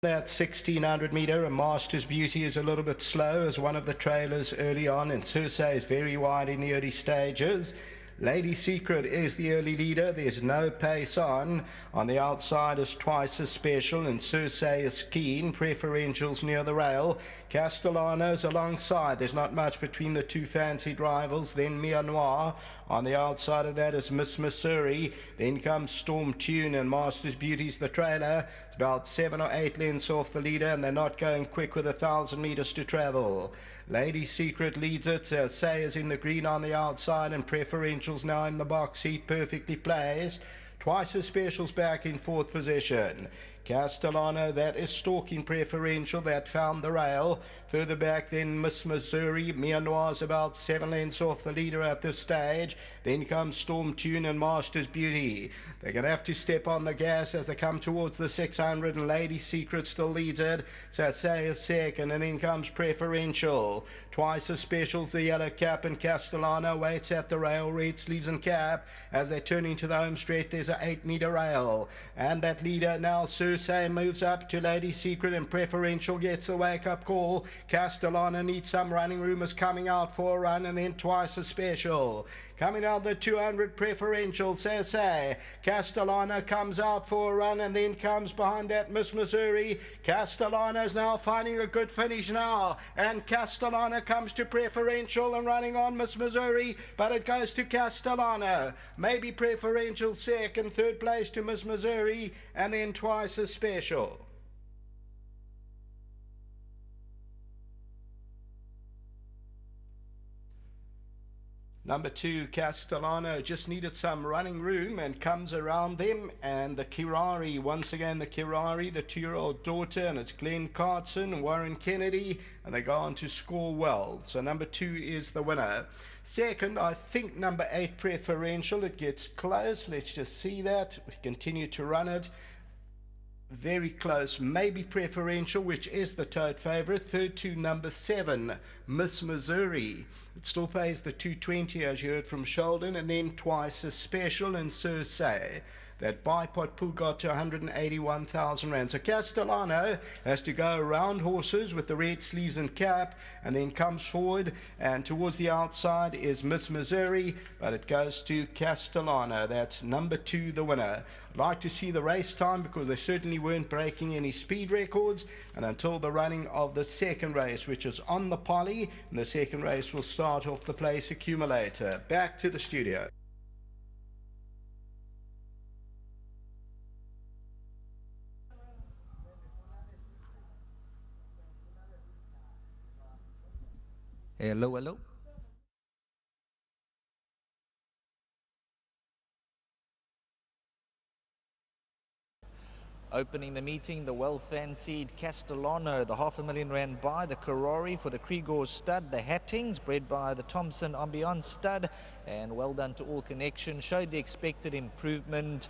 That 1600 meter, and Master's Beauty is a little bit slow as one of the trailers early on, and Circe is very wide in the early stages. Lady Secret is the early leader. There's no pace on. On the outside is Twice as Special, and Circe is keen. Preferentials near the rail. Castellano's alongside. There's not much between the two fancied rivals. Then Mia Noir. On the outside of that is Miss Missouri. Then comes Storm Tune, and Master's Beauty's the trailer. It's about 7 or 8 lengths off the leader, and they're not going quick with 1,000 meters to travel. Lady Secret leads it. Say is in the green on the outside, and Preferentials now in the box seat, perfectly placed. Twice as Special's back in 4th position. Castellano, that is stalking Preferential, that found the rail. Further back then Miss Missouri. Mia Noir's about 7 lengths off the leader at this stage. Then comes Storm Tune and Master's Beauty. They're going to have to step on the gas as they come towards the 600, and Lady Secret still leads it. Say is second, and then comes Preferential. Twice as Special's the yellow cap, and Castellano waits at the rail, red sleeves and cap. As they turn into the home straight, there's an 8-meter rail, and that leader now Circe moves up to Lady Secret, and Preferential gets a wake-up call. Castellano needs some running room, is coming out for a run, and then Twice as Special. Coming out the 200, Preferential, say. Castellano comes out for a run, and then comes behind that Miss Missouri. Castellano's now finding a good finish now, and Castellano comes to Preferential and running on Miss Missouri, but it goes to Castellano. Maybe Preferential second, 3rd place to Miss Missouri, and then Twice as Special. Number 2, Castellano, just needed some running room and comes around them. And the Kirari, once again the Kirari, the 2-year-old daughter, and it's Glenn Cartson and Warren Kennedy, and they go on to score well. So number 2 is the winner. Second, I think number 8, Preferential. It gets close. Let's just see that. We continue to run it. Very close, maybe Preferential, which is the tote favorite. Third to number 7, Miss Missouri. It still pays the 220, as you heard from Sheldon, and then Twice as Special and Circe. That bipod pool got to 181,000 rand. So Castellano has to go around horses with the red sleeves and cap, and then comes forward, and towards the outside is Miss Missouri, but it goes to Castellano. That's number 2, the winner. I'd like to see the race time, because they certainly weren't breaking any speed records, and until the running of the second race, which is on the poly, and the second race will start off the place accumulator. Back to the studio. Hello, hello. Opening the meeting, the well-fancied Castellano, the R500,000 buy, the Karori for the Krigor stud, the Hattings, bred by the Thompson Ambiance stud, and well done to All Connection, showed the expected improvement.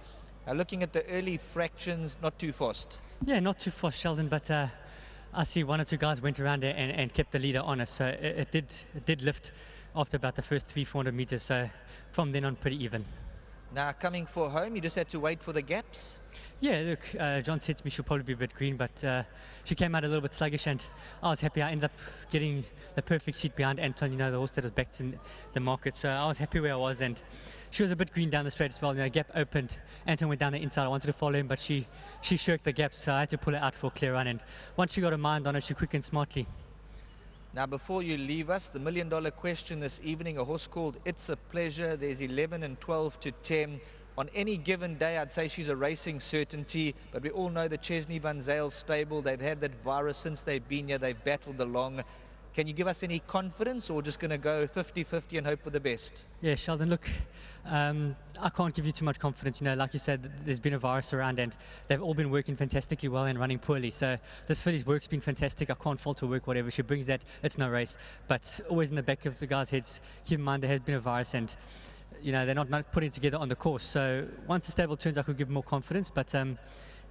Looking at the early fractions, not too fast. Yeah, not too fast, Sheldon, but I see 1 or 2 guys went around there and kept the leader on us, so it did lift after about the first 300-400 meters, so from then on pretty even. Now coming for home, you just had to wait for the gaps? Yeah, look, John said to me she'll probably be a bit green, but she came out a little bit sluggish, and I was happy. I ended up getting the perfect seat behind Anton, the horse that was backed in the market, so I was happy where I was, and she was a bit green down the straight as well. The gap opened, Anton went down the inside. I wanted to follow him, but she shirked the gap, so I had to pull her out for a clear run, and once she got her mind on it, she quickened smartly. Now before you leave us, the $1 million question this evening, a horse called It's a Pleasure. There's 11 and 12 to 10. On any given day, I'd say she's a racing certainty, but we all know the Chesney Van Zyl stable. They've had that virus since they've been here. They've battled along. Can you give us any confidence, or just going to go 50-50 and hope for the best? Yeah, Sheldon, look, I can't give you too much confidence. Like you said, there's been a virus around, and they've all been working fantastically well and running poorly. So this filly's work's been fantastic. I can't fault her work, whatever. She brings that. It's no race. But always in the back of the guys' heads, keep in mind there has been a virus, and they're not putting it together on the course. So once the stable turns, I could give more confidence. But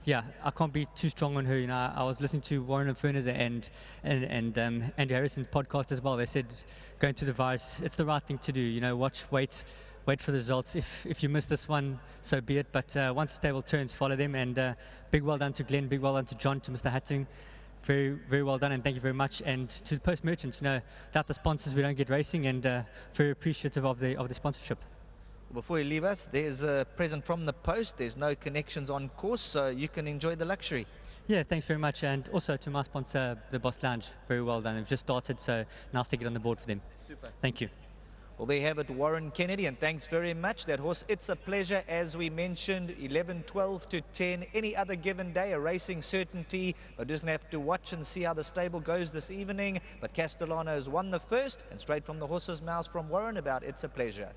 yeah, I can't be too strong on her. I was listening to Warren and Furness and Andrew Harrison's podcast as well. They said going to the virus, it's the right thing to do. Watch, wait, wait for the results. If you miss this one, so be it. But once the stable turns, follow them. And big well done to Glenn, big well done to John, to Mr. Hatting. Very, very well done, and thank you very much. And to the Post merchants, without the sponsors, we don't get racing, and very appreciative of the sponsorship. Before you leave us, there's a present from the Post. There's no connections on course, so you can enjoy the luxury. Yeah, thanks very much. And also to my sponsor, the Boss Lounge, very well done. They've just started, so nice to get on the board for them. Super. Thank you. Well, there you have it, Warren Kennedy, and thanks very much. That horse, It's a Pleasure, as we mentioned, 11, 12 to 10. Any other given day, a racing certainty. We're just going to have to watch and see how the stable goes this evening. But Castellano has won the first, and straight from the horse's mouth from Warren about It's a Pleasure.